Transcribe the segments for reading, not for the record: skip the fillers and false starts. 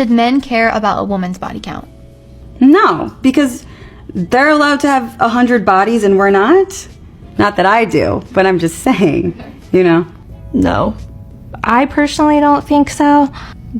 Should men care about a woman's body count? No, because they're allowed to have 100 bodies and we're not. Not that I do, but I'm just saying, you know. No. I personally don't think so.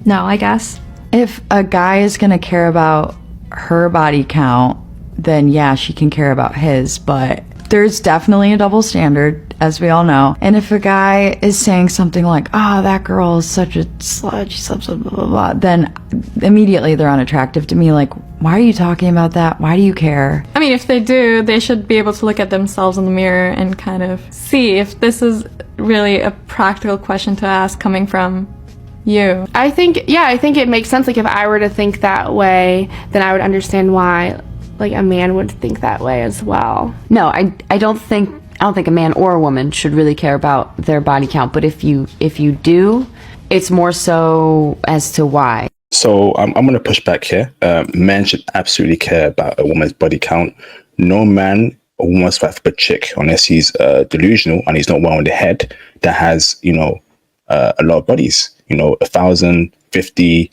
No, I guess. If a guy is going to care about her body count, then yeah, she can care about his, but there's definitely a double standard, as we all know. And if a guy is saying something like, oh, that girl is such a slut, she's blah, blah, blah, blah, then immediately they're unattractive to me. Like, why are you talking about that? Why do you care? I mean, if they do, they should be able to look at themselves in the mirror and kind of see if this is really a practical question to ask coming from you. I think it makes sense. Like, if I were to think that way, then I would understand why, like, a man would think that way as well. No, I don't think a man or a woman should really care about their body count. But if you do, it's more so as to why. So I'm going to push back here. Men should absolutely care about a woman's body count. No man or woman's fight for a chick unless he's delusional and he's not well in the head that has, a lot of bodies. 1,000, 50,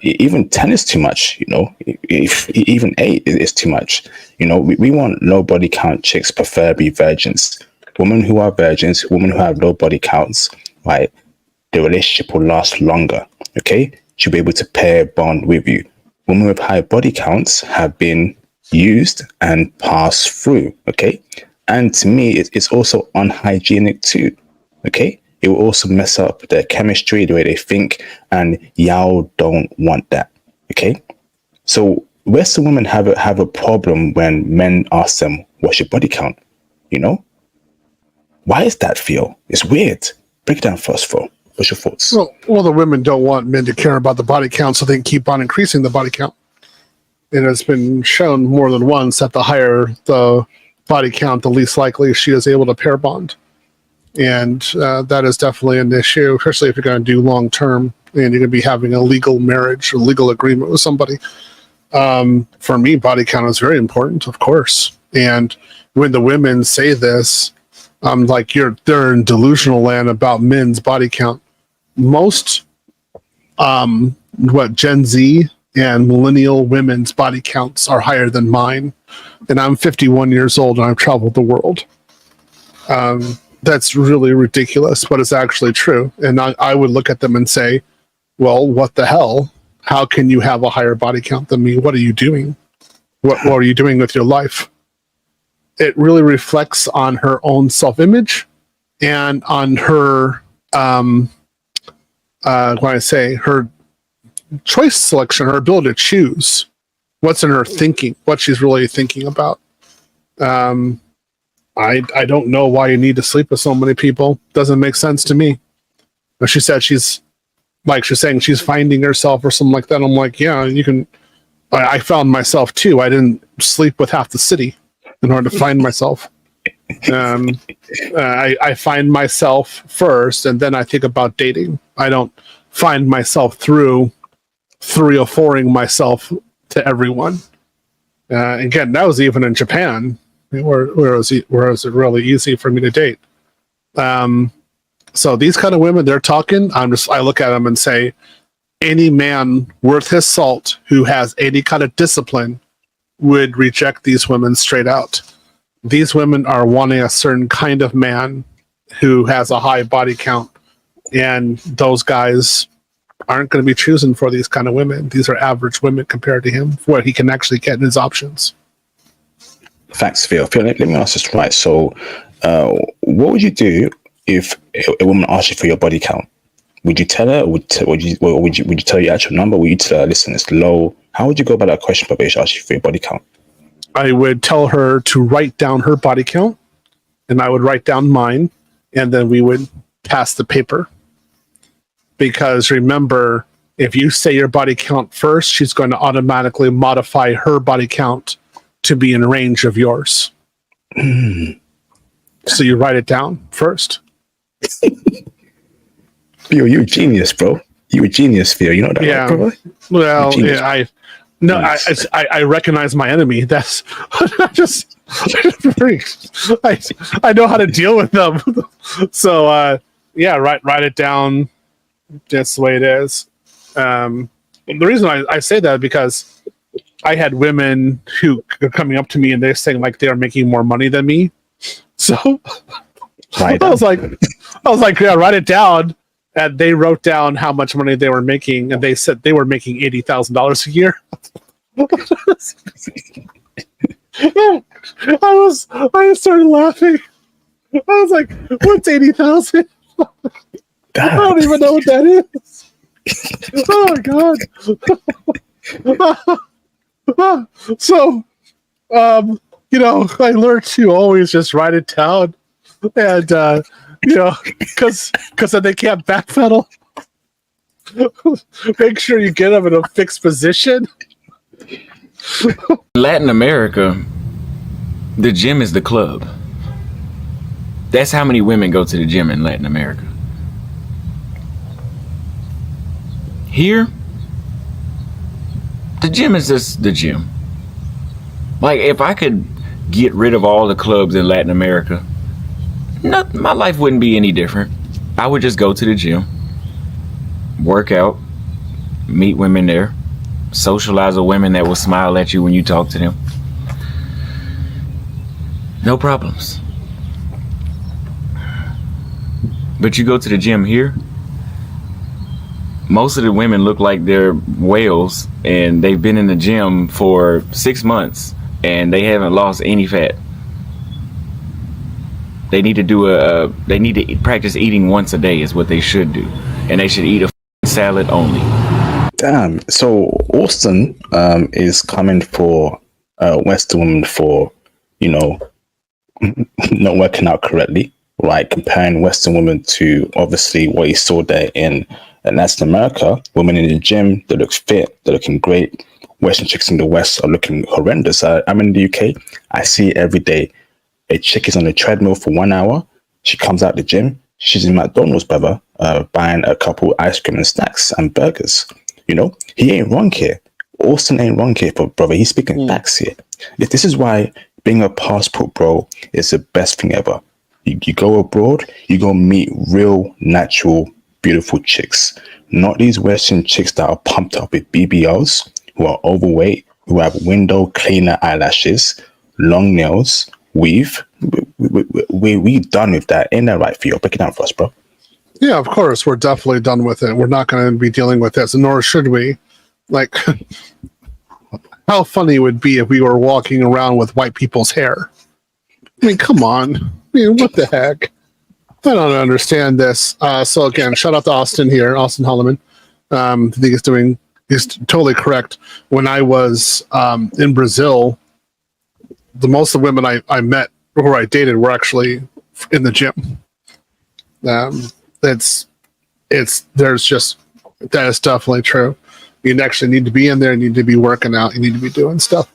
even 10 is too much. Even 8 is too much. We want low body count chicks, preferably virgins. Women who are virgins, women who have low body counts, right? The relationship will last longer. Okay. She'll be able to pair bond with you. Women with high body counts have been used and passed through, okay? And to me, it's also unhygienic too, okay? It will also mess up their chemistry, the way they think, and y'all don't want that, okay? So Western women have a problem when men ask them, what's your body count, Why is that, Theo? It's weird. Break it down for us, Phil. What's your thoughts? Well, the women don't want men to care about the body count, so they can keep on increasing the body count. And it's been shown more than once that the higher the body count, the least likely she is able to pair bond. And that is definitely an issue, especially if you're going to do long term and you're going to be having a legal marriage, a legal agreement with somebody. For me, body count is very important, of course. And when the women say this, like they're in delusional land about men's body count. Most Gen Z and millennial women's body counts are higher than mine, and I'm 51 years old and I've traveled the world. That's really ridiculous, but it's actually true. And I would look at them and say, well, what the hell? How can you have a higher body count than me? What are you doing? What are you doing with your life? It really reflects on her own self-image and on her her choice selection, her ability to choose what's in her thinking, what she's really thinking about. I don't know why you need to sleep with so many people. Doesn't make sense to me. But she said she's saying she's finding herself or something like that. I'm like, yeah, you can. I found myself too. I didn't sleep with half the city in order to find myself. I find myself first, and then I think about dating. I don't find myself through 3 or 4ing myself to everyone. Again, that was even in Japan, where it was really easy for me to date. So these kind of women, they're talking. I look at them and say, any man worth his salt who has any kind of discipline would reject these women straight out. These women are wanting a certain kind of man who has a high body count, and those guys aren't going to be choosing for these kind of women. These are average women compared to him, what he can actually get in his options. Thanks, Phil. Let me ask this right. So, what would you do if a woman asked you for your body count? Would you tell her? Would you tell your actual number? Would you tell her, listen, it's low? How would you go about that question if she asked you for your body count? I would tell her to write down her body count, and I would write down mine, and then we would pass the paper. Because remember, if you say your body count first, she's going to automatically modify her body count to be in range of yours. So you write it down first. Theo, you're a genius, bro. You're a genius, Theo. You know that, yeah. Right, bro? Well, yeah, I recognize my enemy. That's I know how to deal with them. So yeah, write it down. That's the way it is. the reason I say that is because I had women who are coming up to me and they're saying like they are making more money than me. So Right. I was like, yeah, write it down. And they wrote down how much money they were making, and they said they were making $80,000 a year. I started laughing. I was like, "What's 80,000? I don't even know what that is." Oh my god! So, I learned to always just write it down, and because then they can't backpedal. Make sure you get them in a fixed position. Latin America, the gym is the club. That's how many women go to the gym in Latin America. Here, the gym is just the gym. Like, if I could get rid of all the clubs in Latin America, my life wouldn't be any different. I would just go to the gym, work out, meet women there, socialize with women that will smile at you when you talk to them. No problems. But you go to the gym here, most of the women look like they're whales, and they've been in the gym for 6 months and they haven't lost any fat. They need to practice eating once a day is what they should do, and they should eat a salad only. Damn. So Auston is coming for Western women for, not working out correctly, right? Comparing Western women to obviously what he saw there in Latin America. Women in the gym, they look fit, they're looking great. Western chicks in the West are looking horrendous. I'm in the UK. I see it every day. A chick is on a treadmill for 1 hour. She comes out the gym. She's in McDonald's, brother, buying a couple ice cream and snacks and burgers. He ain't wrong here. Auston ain't wrong here, brother. He's speaking facts here. This is why being a passport bro is the best thing ever. You go abroad, you go meet real, natural, beautiful chicks. Not these Western chicks that are pumped up with BBLs, who are overweight, who have window cleaner eyelashes, long nails, weave. We done with that. Ain't that right for you? Break it down for us, bro. Yeah, of course. We're definitely done with it. We're not going to be dealing with this, nor should we. Like, how funny it would be if we were walking around with white people's hair. I mean, come on. I mean, what the heck? I don't understand this. So again, shout out to Auston here, Auston Holleman. I think he's totally correct. When I was in Brazil, most of the women I met or I dated were actually in the gym. That is definitely true. You actually need to be in there. You need to be working out. You need to be doing stuff.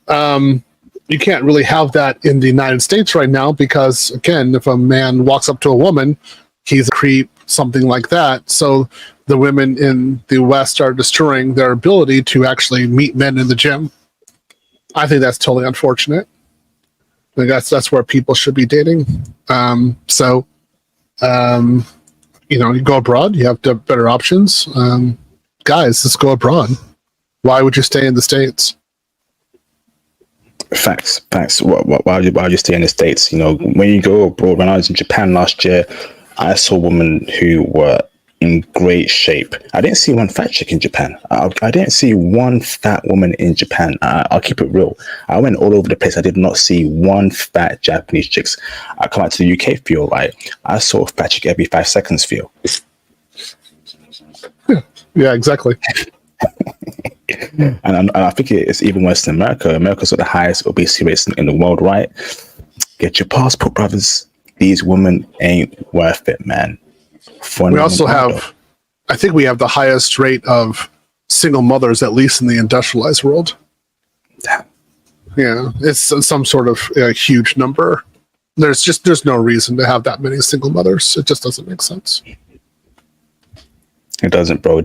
You can't really have that in the United States right now because, again, if a man walks up to a woman, he's a creep, something like that. So the women in the West are destroying their ability to actually meet men in the gym. I think that's totally unfortunate. I think that's where people should be dating. You go abroad, you have better options. Guys, let's go abroad. Why would you stay in the States? Facts. Why would you stay in the States? When you go abroad, when I was in Japan last year, I saw women who were in great shape. I didn't see one fat chick in Japan. I didn't see one fat woman in Japan. I'll keep it real. I went all over the place. I did not see one fat Japanese chicks. I come out to the UK, feel right. I saw a fat chick every 5 seconds, feel. Yeah, exactly. And I think it's even worse in America. America's got the highest obesity rates in the world, right? Get your passport, brothers. These women ain't worth it, man. We also have, I think we have the highest rate of single mothers, at least in the industrialized world. Yeah, it's some sort of huge number. There's no reason to have that many single mothers. It just doesn't make sense. It doesn't, bro.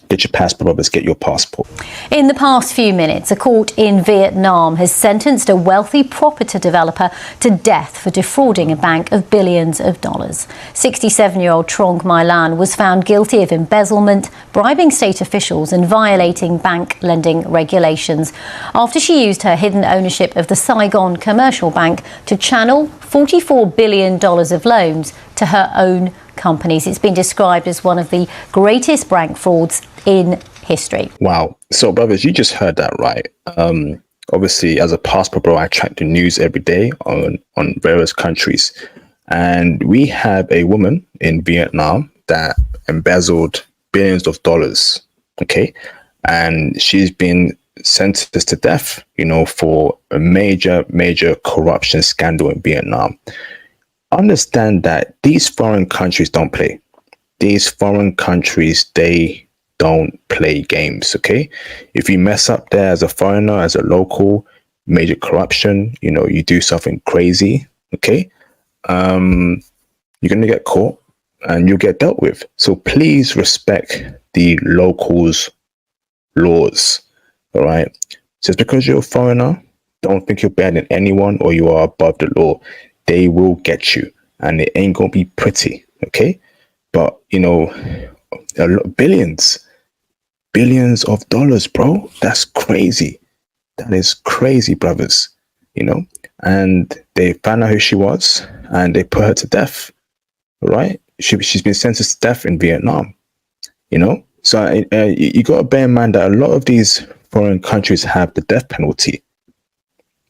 Get your passport, brothers. Get your passport. In the past few minutes, a court in Vietnam has sentenced a wealthy property developer to death for defrauding a bank of billions of dollars. 67-year-old Trong My Lan was found guilty of embezzlement, bribing state officials and violating bank lending regulations after she used her hidden ownership of the Saigon Commercial Bank to channel $44 billion of loans to her own companies. It's been described as one of the greatest bank frauds in history. Wow. So, brothers, you just heard that right. Obviously, as a passport bro, I track the news every day on various countries. And we have a woman in Vietnam that embezzled billions of dollars. Okay. And she's been sentenced to death, for a major corruption scandal in Vietnam. Understand that these foreign countries don't play. These foreign countries, they don't play games, okay? If you mess up there as a foreigner, as a local, major corruption, you do something crazy, okay? You're going to get caught and you'll get dealt with. So please respect the locals' laws, all right? Just because you're a foreigner, don't think you're better than anyone or you are above the law. They will get you, and it ain't gonna be pretty, okay? But billions of dollars, bro. That's crazy. That is crazy, brothers. And they found out who she was, and they put her to death. Right? She's been sentenced to death in Vietnam. So you got to bear in mind that a lot of these foreign countries have the death penalty.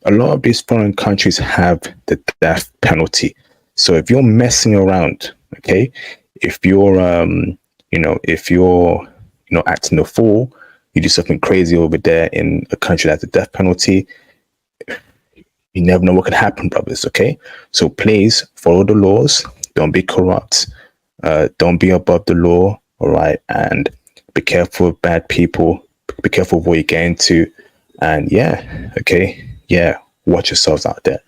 A lot of these foreign countries have the death penalty. So if you're messing around, okay, if you're acting a fool, you do something crazy over there in a country that's a death penalty, you never know what could happen, brothers, okay? So please follow the laws. Don't be corrupt. Don't be above the law, all right? And be careful of bad people. Be careful of what you get into. And yeah, okay? Yeah, watch yourselves out there.